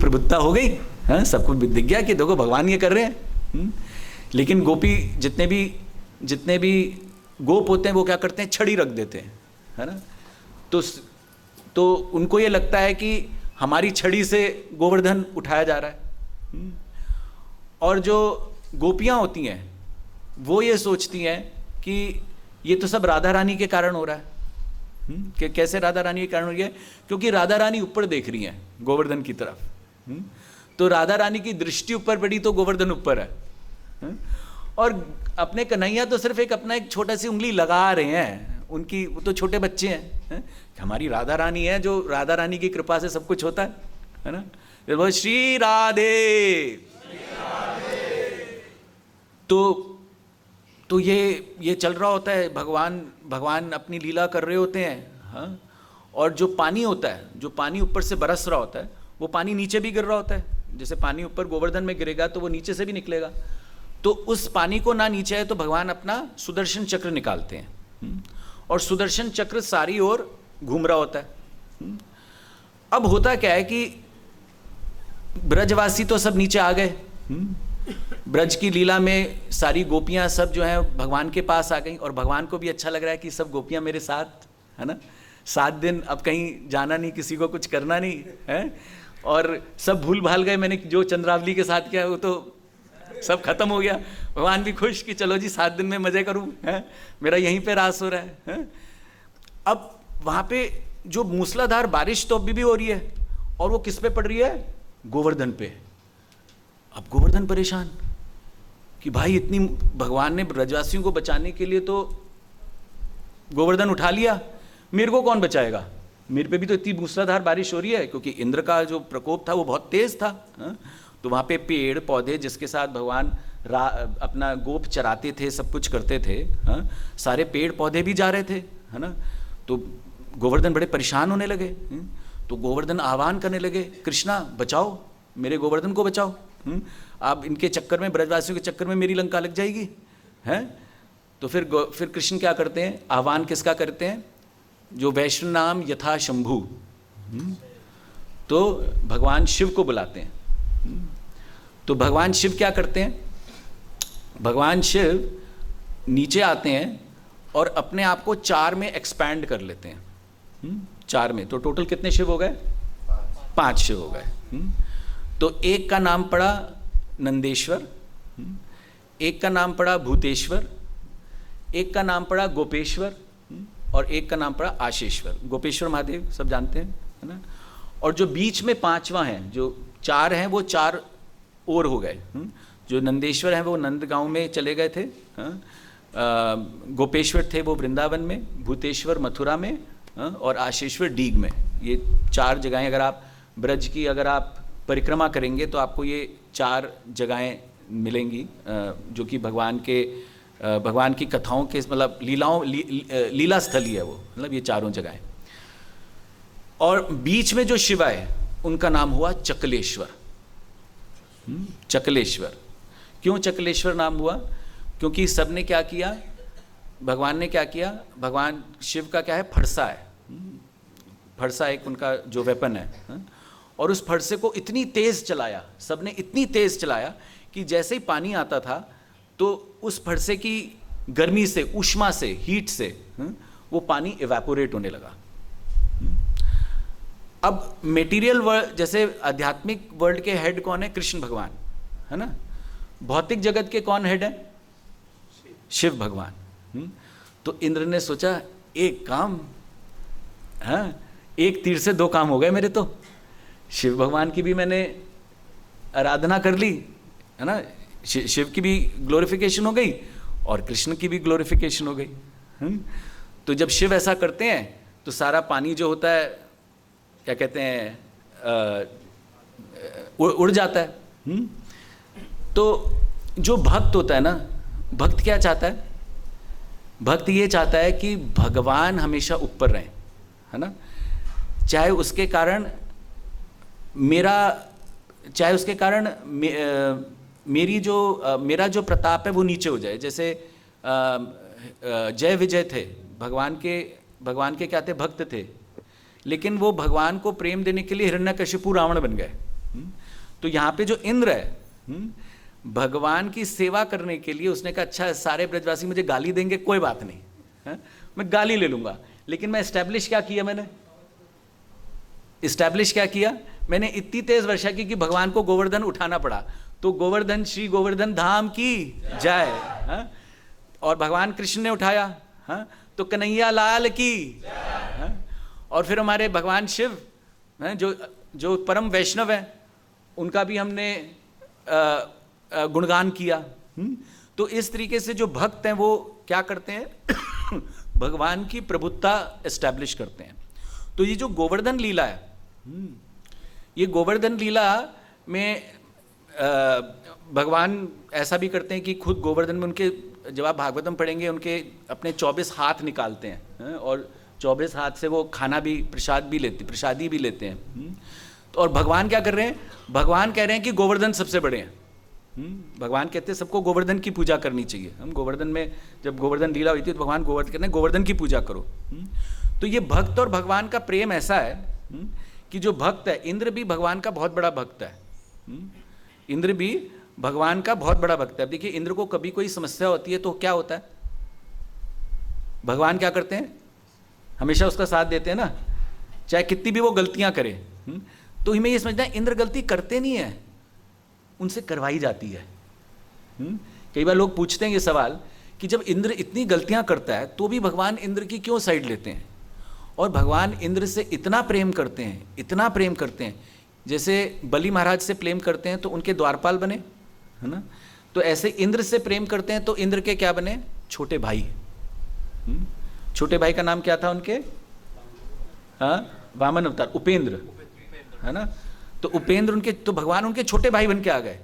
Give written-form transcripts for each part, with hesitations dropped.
प्रबुद्धता हो गई, हाँ, सबको दिख गया कि देखो भगवान ये कर रहे हैं। लेकिन गोपी जितने भी गोप होते हैं वो क्या करते हैं, छड़ी रख देते हैं, है ना। तो उनको ये लगता है कि हमारी छड़ी से गोवर्धन उठाया जा रहा है। और जो गोपियां होती हैं वो ये सोचती हैं कि ये तो सब राधा रानी के कारण हो रहा है। कि कैसे राधा रानी के कारण हो रही है, क्योंकि राधा रानी ऊपर देख रही हैं गोवर्धन की तरफ। तो राधा रानी की दृष्टि ऊपर पड़ी तो गोवर्धन ऊपर है। और अपने कन्हैया तो सिर्फ अपना एक छोटा सी उंगली लगा रहे हैं, उनकी वो तो छोटे बच्चे हैं। हमारी राधा रानी है, जो राधा रानी की कृपा से सब कुछ होता है ना। बोल श्री राधे। तो ये चल रहा होता है, भगवान अपनी लीला कर रहे होते हैं। हाँ, और जो पानी होता है, जो पानी ऊपर से बरस रहा होता है, वो पानी नीचे भी गिर रहा होता है। जैसे पानी ऊपर गोवर्धन में गिरेगा तो वो नीचे से भी निकलेगा। तो उस पानी को ना नीचे है तो भगवान अपना सुदर्शन चक्र निकालते हैं, और सुदर्शन चक्र सारी ओर घूम रहा होता है। अब होता क्या है कि ब्रजवासी तो सब नीचे आ गए। ब्रज की लीला में सारी गोपियां सब जो हैं भगवान के पास आ गई, और भगवान को भी अच्छा लग रहा है कि सब गोपियां मेरे साथ, है ना। 7 दिन अब कहीं जाना नहीं, किसी को कुछ करना नहीं है, और सब भूल भाल गए। मैंने जो चंद्रावली के साथ किया वो तो सब खत्म हो गया। भगवान भी खुश कि चलो जी 7 दिन में मजे करूं, है, मेरा यहीं पे रास हो रहा है। अब वहां पे जो मूसलाधार बारिश तो अभी भी हो रही है, और वो किस पे पड़ रही है, गोवर्धन पे। अब गोवर्धन परेशान कि भाई इतनी भगवान ने ब्रजवासियों को बचाने के लिए तो गोवर्धन उठा लिया, मेरे को कौन बचाएगा, मेरे पे भी तो इतनी मूसलाधार बारिश हो रही है। क्योंकि इंद्र का जो प्रकोप था वो बहुत तेज था। तो वहाँ पे पेड़ पौधे जिसके साथ भगवान अपना गोप चराते थे, सब कुछ करते थे, सारे पेड़ पौधे भी जा रहे थे, है ना। तो गोवर्धन बड़े परेशान होने लगे। तो गोवर्धन आह्वान करने लगे, कृष्णा बचाओ, मेरे गोवर्धन को बचाओ। आप इनके चक्कर में, ब्रजवासियों के चक्कर में मेरी लंका लग जाएगी, है। तो फिर कृष्ण क्या करते हैं, आह्वान किसका करते हैं, जो वैष्णव नाम यथा शंभु, तो भगवान शिव को बुलाते हैं। तो भगवान शिव क्या करते हैं, भगवान शिव नीचे आते हैं और अपने आप को 4 में एक्सपैंड कर लेते हैं। 4 में तो टोटल कितने शिव हो गए, 5 शिव हो गए। तो एक का नाम पड़ा नंदेश्वर, एक का नाम पड़ा भूतेश्वर, एक का नाम पड़ा गोपेश्वर, और एक का नाम पड़ा आशेश्वर। गोपेश्वर महादेव सब जानते हैं, है ना। और जो बीच में 5वां है, जो 4 हैं वो 4 और हो गए। जो नंदेश्वर हैं वो नंदगांव में चले गए थे, गोपेश्वर थे वो वृंदावन में, भूतेश्वर मथुरा में, और आशेश्वर डीग में। ये 4 जगहें, अगर आप ब्रज की अगर आप परिक्रमा करेंगे तो आपको ये 4 जगहें मिलेंगी, जो कि भगवान की कथाओं के मतलब लीला स्थली है वो, मतलब ये 4 जगहें। और बीच में जो शिव है उनका नाम हुआ चकलेश्वर। चकलेश्वर क्यों चकलेश्वर नाम हुआ, क्योंकि सबने क्या किया, भगवान ने क्या किया, भगवान शिव का क्या है, फरसा है। फरसा एक उनका जो वेपन है, और उस फरसे को इतनी तेज चलाया, सबने इतनी तेज चलाया कि जैसे ही पानी आता था तो उस फरसे की गर्मी से, ऊष्मा से, हीट से वो पानी इवेपोरेट होने लगा। अब मेटीरियल वर्ल्ड, जैसे आध्यात्मिक वर्ल्ड के हेड कौन है, कृष्ण भगवान, है ना। भौतिक जगत के कौन हेड है, शिव भगवान। तो इंद्र ने सोचा एक काम, हाँ, एक तीर से 2 काम हो गए मेरे। तो शिव भगवान की भी मैंने आराधना कर ली, है ना, शिव की भी ग्लोरिफिकेशन हो गई और कृष्ण की भी ग्लोरिफिकेशन हो गई। तो जब शिव ऐसा करते हैं तो सारा पानी जो होता है, क्या कहते हैं, उड़ जाता है। तो जो भक्त होता है ना, भक्त क्या चाहता है, भक्त ये चाहता है कि भगवान हमेशा ऊपर रहें, है ना। चाहे उसके कारण मेरा जो प्रताप है वो नीचे हो जाए। जैसे जय विजय थे, भगवान के क्या थे, भक्त थे, लेकिन वो भगवान को प्रेम देने के लिए हिरण्यकशिपु रावण बन गए, तो यहाँ पे जो इंद्र है, भगवान की सेवा करने के लिए उसने कहा अच्छा सारे ब्रजवासी मुझे गाली देंगे कोई बात नहीं, है? मैं गाली ले लूंगा, लेकिन मैं एस्टैब्लिश क्या किया, मैंने इतनी तेज वर्षा की कि भगवान को गोवर्धन उठाना पड़ा। तो गोवर्धन, श्री गोवर्धन धाम की जय, हाँ? और भगवान कृष्ण ने उठाया, हाँ? तो कन्हैया लाल की, हाँ? और फिर हमारे भगवान शिव, हाँ? जो परम वैष्णव है, उनका भी हमने गुणगान किया। तो इस तरीके से जो भक्त हैं वो क्या करते हैं भगवान की प्रभुत्ता एस्टैब्लिश करते हैं। तो ये जो गोवर्धन लीला है, ये गोवर्धन लीला में भगवान ऐसा भी करते हैं कि खुद गोवर्धन में उनके, जब आप भागवतम पढ़ेंगे, उनके अपने 24 हाथ निकालते हैं, और 24 हाथ से वो खाना भी, प्रसादी भी लेते हैं। तो और भगवान क्या कर रहे हैं, भगवान कह रहे हैं कि गोवर्धन सबसे बड़े हैं। भगवान कहते हैं सबको गोवर्धन की पूजा करनी चाहिए। हम गोवर्धन में जब गोवर्धन लीला हुई थी तो भगवान गोवर्धन कहते हैं गोवर्धन की पूजा करो। तो ये भक्त और भगवान का प्रेम ऐसा है कि जो भक्त है, इंद्र भी भगवान का बहुत बड़ा भक्त है। इंद्र भी भगवान का बहुत बड़ा भक्त है। अब देखिए, इंद्र को कभी कोई समस्या होती है तो क्या होता है, भगवान क्या करते हैं, हमेशा उसका साथ देते हैं ना, चाहे कितनी भी वो गलतियां करे। तो हमें ये समझना है इंद्र गलती करते नहीं है, उनसे करवाई जाती है। कई बार लोग पूछते हैं ये सवाल कि जब इंद्र इतनी गलतियां करता है तो भी भगवान इंद्र की क्यों साइड लेते हैं, और भगवान इंद्र से इतना प्रेम करते हैं, जैसे बलि महाराज से प्रेम करते हैं तो उनके द्वारपाल बने, है ना। तो ऐसे इंद्र से प्रेम करते हैं तो इंद्र के क्या बने, छोटे भाई। छोटे भाई का नाम क्या था उनके, हाँ, वामन अवतार, उपेंद्र, है ना। तो उपेंद्र उनके, तो भगवान उनके छोटे भाई बन के आ गए,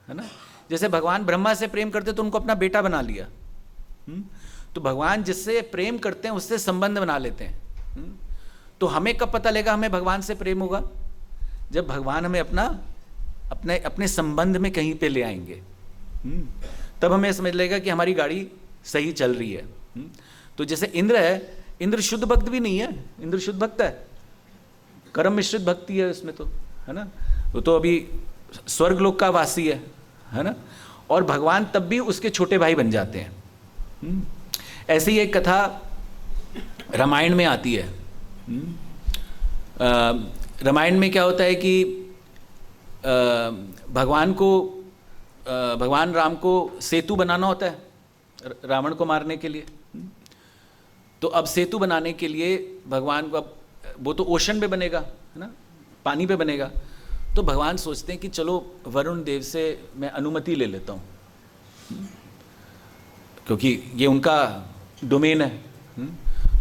है ना। जैसे भगवान ब्रह्मा से प्रेम करते तो उनको अपना बेटा बना लिया। तो भगवान जिससे प्रेम करते हैं उससे संबंध बना लेते हैं। तो हमें कब पता लगेगा हमें भगवान से प्रेम होगा, जब भगवान हमें अपने संबंध में कहीं पे ले आएंगे, तब हमें समझ लेगा कि हमारी गाड़ी सही चल रही है। तो जैसे इंद्र है, इंद्र शुद्ध भक्त भी नहीं है, इंद्र शुद्ध भक्त है, कर्म मिश्रित भक्ति है उसमें, तो है ना। वो तो अभी स्वर्ग लोक का वासी है ना। और भगवान तब भी उसके छोटे भाई बन जाते हैं। ऐसी ही एक कथा रामायण में आती है। रामायण में क्या होता है कि भगवान राम को सेतु बनाना होता है रावण को मारने के लिए। तो अब सेतु बनाने के लिए भगवान को, अब वो तो ओशन में बनेगा, है ना, पानी पे बनेगा। तो भगवान सोचते हैं कि चलो वरुण देव से मैं अनुमति ले लेता हूँ, क्योंकि ये उनका डोमेन है।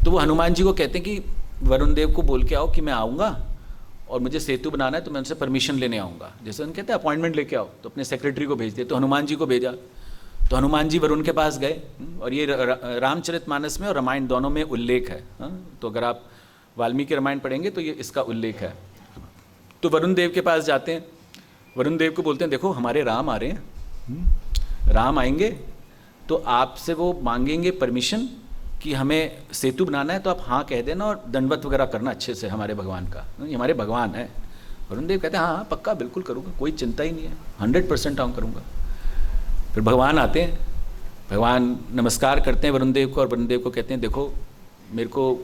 तो वो हनुमान जी को कहते हैं कि वरुण देव को बोल के आओ कि मैं आऊँगा और मुझे सेतु बनाना है, तो मैं उनसे परमिशन लेने आऊँगा। जैसे उन कहते हैं अपॉइंटमेंट लेके आओ, तो अपने सेक्रेटरी को भेज दिया। तो हनुमान जी को भेजा, तो हनुमान जी वरुण के पास गए। और ये रामचरितमानस में और रामायण दोनों में उल्लेख है। तो अगर आप वाल्मीकि रामायण पढ़ेंगे तो ये इसका उल्लेख है। तो वरुण देव के पास जाते हैं, वरुण देव को बोलते हैं देखो हमारे राम आ रहे हैं, राम आएंगे तो आपसे वो मांगेंगे परमिशन कि हमें सेतु बनाना है, तो आप हाँ कह देना और दंडवत वगैरह करना अच्छे से हमारे भगवान का, ये हमारे भगवान है। वरुण देव कहते हैं हाँ पक्का बिल्कुल करूँगा, कोई चिंता ही नहीं है, 100% काम करूँगा। फिर भगवान आते हैं, भगवान नमस्कार करते हैं वरुण देव को, और वरुण देव को कहते हैं देखो मेरे को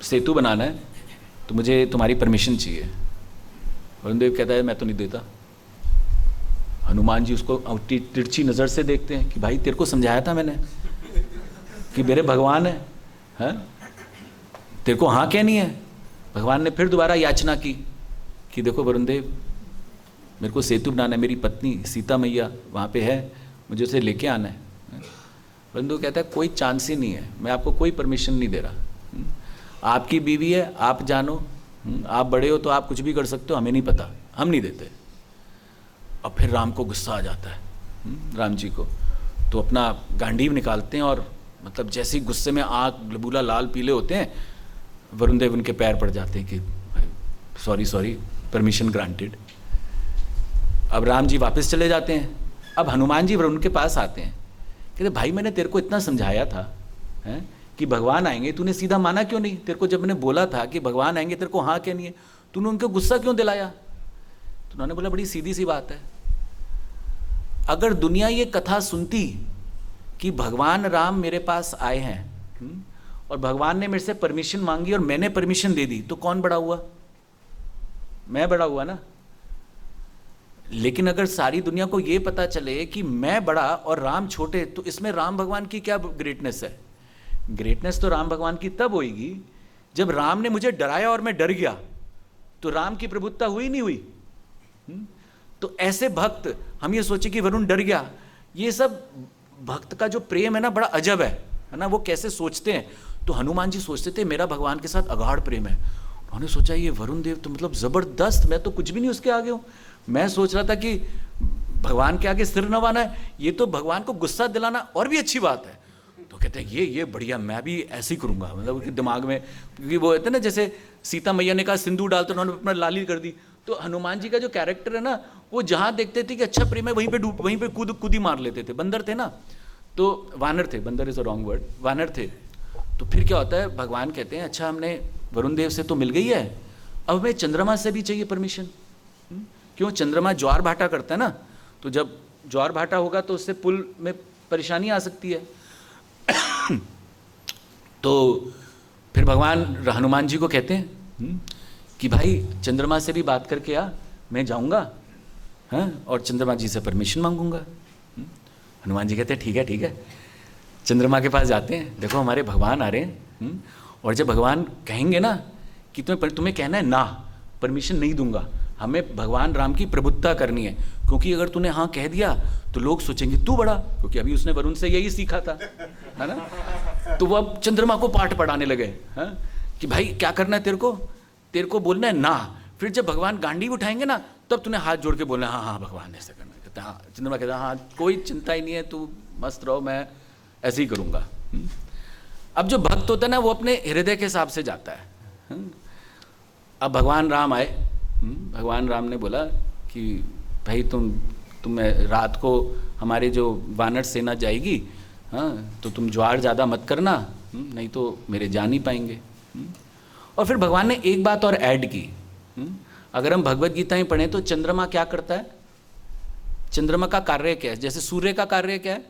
सेतु बनाना है तो मुझे तुम्हारी परमिशन चाहिए। वरुण देव कहता है मैं तो नहीं देता। हनुमान जी उसको तिरछी नज़र से देखते हैं कि भाई तेरे को समझाया था मैंने कि मेरे भगवान है, तेरे को हाँ कहनी है। भगवान ने फिर दोबारा याचना की कि देखो वरुण देव मेरे को सेतु बनाना है, मेरी पत्नी सीता मैया वहाँ पे है, मुझे उसे लेके आना है। वरुण देव कहता है कोई चांस ही नहीं है, मैं आपको कोई परमिशन नहीं दे रहा। आपकी बीवी है, आप जानो, आप बड़े हो तो आप कुछ भी कर सकते हो, हमें नहीं पता, हम नहीं देते। अब फिर राम को गुस्सा आ जाता है, राम जी को। तो अपना गांडीव निकालते हैं और मतलब जैसे ही गुस्से में आँख लबूला लाल पीले होते हैं, वरुण देव उनके पैर पड़ जाते हैं कि सॉरी परमिशन ग्रांटेड। अब राम जी वापस चले जाते हैं। अब हनुमान जी वरुण के पास आते हैं, कहते भाई मैंने तेरे को इतना समझाया था है कि भगवान आएंगे, तूने सीधा माना क्यों नहीं? तेरे को जब मैंने बोला था कि भगवान आएंगे तेरे को हाँ कहनी है, तूने उनको गुस्सा क्यों दिलाया? तो उन्होंने बोला बड़ी सीधी सी बात है, अगर दुनिया ये कथा सुनती कि भगवान राम मेरे पास आए हैं और भगवान ने मेरे से परमिशन मांगी और मैंने परमिशन दे दी, तो कौन बड़ा हुआ? मैं बड़ा हुआ ना। लेकिन अगर सारी दुनिया को यह पता चले कि मैं बड़ा और राम छोटे, तो इसमें राम भगवान की क्या ग्रेटनेस है? ग्रेटनेस तो राम भगवान की तब होगी जब राम ने मुझे डराया और मैं डर गया, तो राम की प्रभुत्ता हुई नहीं हुई? तो ऐसे भक्त, हम ये सोचे कि वरुण डर गया, ये सब भक्त का जो प्रेम है ना, बड़ा अजब है ना, वो कैसे सोचते हैं। तो हनुमान जी सोचते थे मेरा भगवान के साथ अगाढ़ प्रेम है। उन्होंने सोचा ये वरुण देव तो मतलब जबरदस्त, मैं तो कुछ भी नहीं उसके आगे हूं। मैं सोच रहा था कि भगवान के आगे सिर नवाना है, ये तो भगवान को गुस्सा दिलाना और भी अच्छी बात है। तो कहते हैं ये बढ़िया, मैं भी ऐसे ही करूंगा, मतलब दिमाग में, क्योंकि वो कहते हैं ना जैसे सीता मैया ने कहा सिंदूर डालते, उन्होंने अपना लाली कर दी। तो हनुमान जी का जो कैरेक्टर है ना, वो जहां देखते थे कि अच्छा प्रेम है, वहीं पे कूद ही मार लेते थे। बंदर थे ना, तो वानर थे, बंदर इज अ रॉन्ग वर्ड, वानर थे। तो फिर क्या होता है, भगवान कहते हैं अच्छा हमने वरुण देव से तो मिल गई है, अब हमें चंद्रमा से भी चाहिए परमिशन। क्यों? चंद्रमा ज्वार भाटा करता है ना, तो जब ज्वार भाटा होगा तो उससे पुल में परेशानी आ सकती है। तो फिर भगवान हनुमान जी को कहते हैं कि भाई चंद्रमा से भी बात करके आ, मैं जाऊंगा, हाँ, और चंद्रमा जी से परमिशन मांगूंगा। हनुमान जी कहते हैं ठीक है। चंद्रमा के पास जाते हैं, देखो हमारे भगवान आ रहे हैं, और जब भगवान कहेंगे ना कि तुम्हें कहना है ना, परमिशन नहीं दूंगा, हमें भगवान राम की प्रभुत्ता करनी है, क्योंकि अगर तूने हाँ कह दिया तो लोग सोचेंगे तू बड़ा, क्योंकि अभी उसने वरुण से यही सीखा था, है ना। तो वो अब चंद्रमा को पाठ पढ़ाने लगे, हाँ, कि भाई क्या करना है तेरे को बोलना है ना, फिर जब भगवान गांडी उठाएंगे ना, तब तूने हाथ जोड़ के बोलना है हाँ भगवान ऐसा करना है। कहते हाँ, चंद्रमा कहता हाँ कोई चिंता ही नहीं है, तू मस्त रहो, मैं ऐसे ही करूँगा। अब जो भक्त होता है ना, वो अपने हृदय के हिसाब से जाता है। अब भगवान राम आए, भगवान राम ने बोला कि भाई तुम रात को हमारे जो वानर सेना जाएगी, हाँ, तो तुम ज्वार ज़्यादा मत करना, नहीं तो मेरे जा नहीं पाएंगे। और फिर भगवान ने एक बात और ऐड की, अगर हम भगवत गीता में पढ़ें तो चंद्रमा क्या करता है, चंद्रमा का कार्य क्या है? जैसे सूर्य का कार्य क्या है?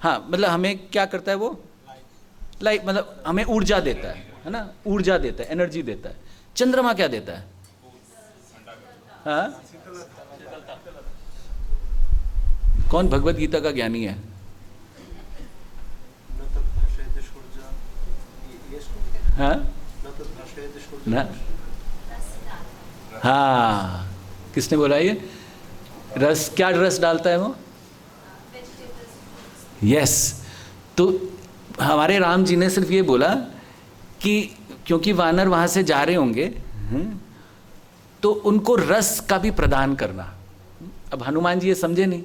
हाँ, मतलब हमें क्या करता है वो? लाइट, मतलब हमें ऊर्जा देता है ना, ऊर्जा देता है, एनर्जी देता है। चंद्रमा क्या देता है? हाँ, कौन भगवत गीता का ज्ञानी है? हाँ ना, हाँ, किसने बोला ये? रस, क्या रस डालता है वो? यस। तो हमारे राम जी ने सिर्फ ये बोला कि क्योंकि वानर वहाँ से जा रहे होंगे, तो उनको रस का भी प्रदान करना। अब हनुमान जी ये समझे नहीं।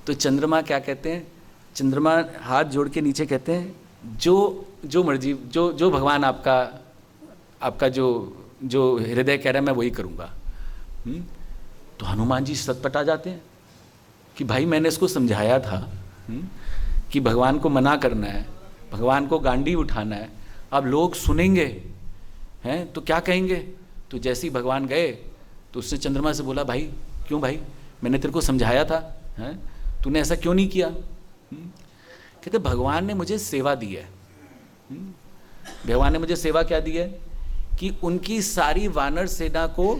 तो चंद्रमा क्या कहते हैं? चंद्रमा हाथ जोड़ के नीचे कहते हैं जो मर्जी, जो भगवान आपका जो हृदय कह रहा है मैं वही करूँगा। तो हनुमान जी सतपटा जाते हैं कि भाई मैंने इसको समझाया था कि भगवान को मना करना है, भगवान को गांडी उठाना है, अब लोग सुनेंगे हैं तो क्या कहेंगे। तो जैसे ही भगवान गए तो उसने चंद्रमा से बोला भाई क्यों भाई, मैंने तेरे को समझाया था, हैं तूने ऐसा क्यों नहीं किया? कहते भगवान ने मुझे सेवा दी है। भगवान ने मुझे सेवा क्या दी है? कि उनकी सारी वानर सेना को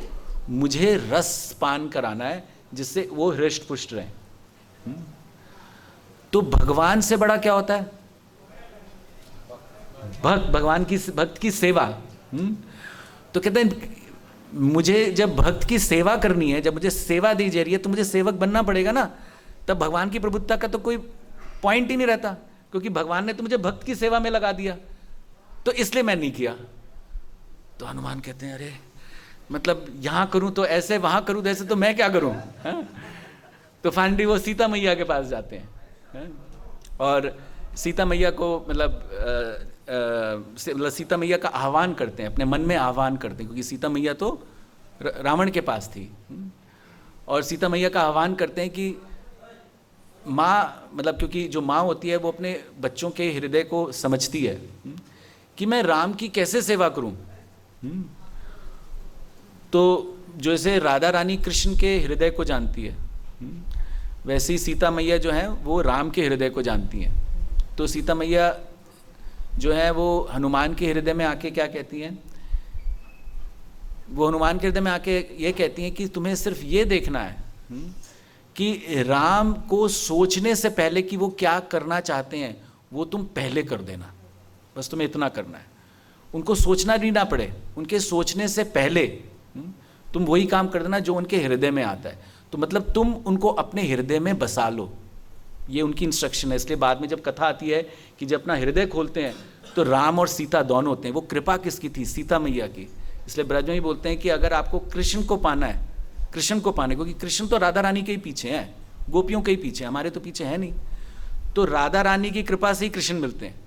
मुझे रस पान कराना है जिससे वो हृष्ट पुष्ट रहे। तो भगवान से बड़ा क्या होता है? भक्त की सेवा। तो कहते हैं मुझे जब भक्त की सेवा करनी है, जब मुझे सेवा दी जा रही है तो मुझे सेवक बनना पड़ेगा ना, तब भगवान की प्रभुत्ता का तो कोई पॉइंट ही नहीं रहता, क्योंकि भगवान ने तो मुझे भक्त की सेवा में लगा दिया, तो इसलिए मैं नहीं किया। तो हनुमान कहते हैं अरे मतलब यहां करूं तो ऐसे, वहां करूं तो ऐसे, तो मैं क्या करूं? तो फाइनली वो सीता मैया के पास जाते हैं और सीता मैया को मतलब सीता मैया का आह्वान करते हैं, अपने मन में आह्वान करते हैं, क्योंकि सीता मैया तो रावण के पास थी। और सीता मैया का आह्वान करते हैं कि माँ, मतलब क्योंकि जो माँ होती है वो अपने बच्चों के हृदय को समझती है कि मैं राम की कैसे सेवा करूं, तो जैसे राधा रानी कृष्ण के हृदय को जानती है, वैसे ही सीता मैया जो है वो राम के हृदय को जानती हैं। तो सीता मैया जो है वो हनुमान के हृदय में आके क्या कहती हैं, वो हनुमान के हृदय में आके ये कहती हैं कि तुम्हें सिर्फ ये देखना है कि राम को सोचने से पहले कि वो क्या करना चाहते हैं वो तुम पहले कर देना, बस तुम्हें इतना करना है। उनको सोचना भी ना पड़े, उनके सोचने से पहले तुम वही काम कर देना जो उनके हृदय में आता है। तो मतलब तुम उनको अपने हृदय में बसा लो, ये उनकी इंस्ट्रक्शन है। इसलिए बाद में जब कथा आती है कि जब अपना हृदय खोलते हैं तो राम और सीता दोनों होते हैं। वो कृपा किसकी थी? सीता मैया की। इसलिए ब्रज में ही बोलते हैं कि अगर आपको कृष्ण को पाना है, कृष्ण को पाने, क्योंकि कृष्ण तो राधा रानी के ही पीछे हैं, गोपियों के ही पीछे, हमारे तो पीछे है नहीं। तो राधा रानी की कृपा से ही कृष्ण मिलते हैं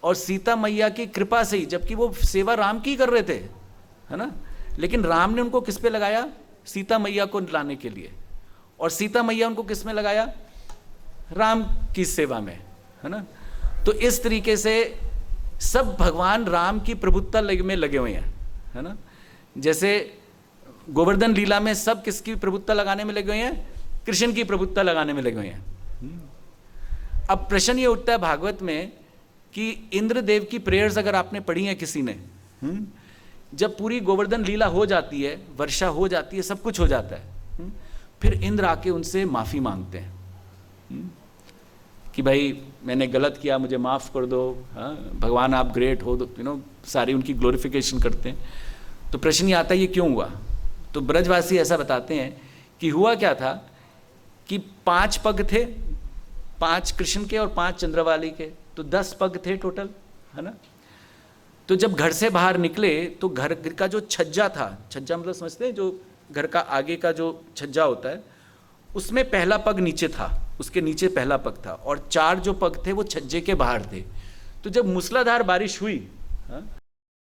और सीता मैया की कृपा से ही, जबकि वो सेवा राम की कर रहे थे, है ना, लेकिन राम ने उनको किस पे लगाया? सीता मैया को लाने के लिए। और सीता मैया उनको किस में लगाया? राम की सेवा में, है ना। तो इस तरीके से सब भगवान राम की प्रभुत्ता में लगे हुए हैं, है ना। जैसे गोवर्धन लीला में सब किसकी प्रभुत्ता लगाने में लगे हुए हैं? कृष्ण की प्रभुत्ता लगाने में लगे हुए हैं। अब प्रश्न ये उठता है भागवत में कि इंद्रदेव की प्रेयर्स अगर आपने पढ़ी है किसी ने, जब पूरी गोवर्धन लीला हो जाती है, वर्षा हो जाती है, सब कुछ हो जाता है, फिर इंद्र आके उनसे माफी मांगते हैं कि भाई मैंने गलत किया, मुझे माफ कर दो, हाँ भगवान आप ग्रेट हो, सारी उनकी ग्लोरिफिकेशन करते हैं। तो प्रश्न ये आता है ये क्यों हुआ? तो ब्रजवासी ऐसा बताते हैं कि हुआ क्या था कि 5 पग थे, 5 कृष्ण के और 5 चंद्रवाली के, तो 10 पग थे टोटल, है ना। तो जब घर से बाहर निकले तो घर का जो छज्जा था, छज्जा मतलब समझते हैं, जो घर का आगे का जो छज्जा होता है, उसमें पहला पग नीचे था, उसके नीचे पहला पग था, और 4 जो पग थे वो छज्जे के बाहर थे। तो जब मूसलाधार बारिश हुई, हाँ,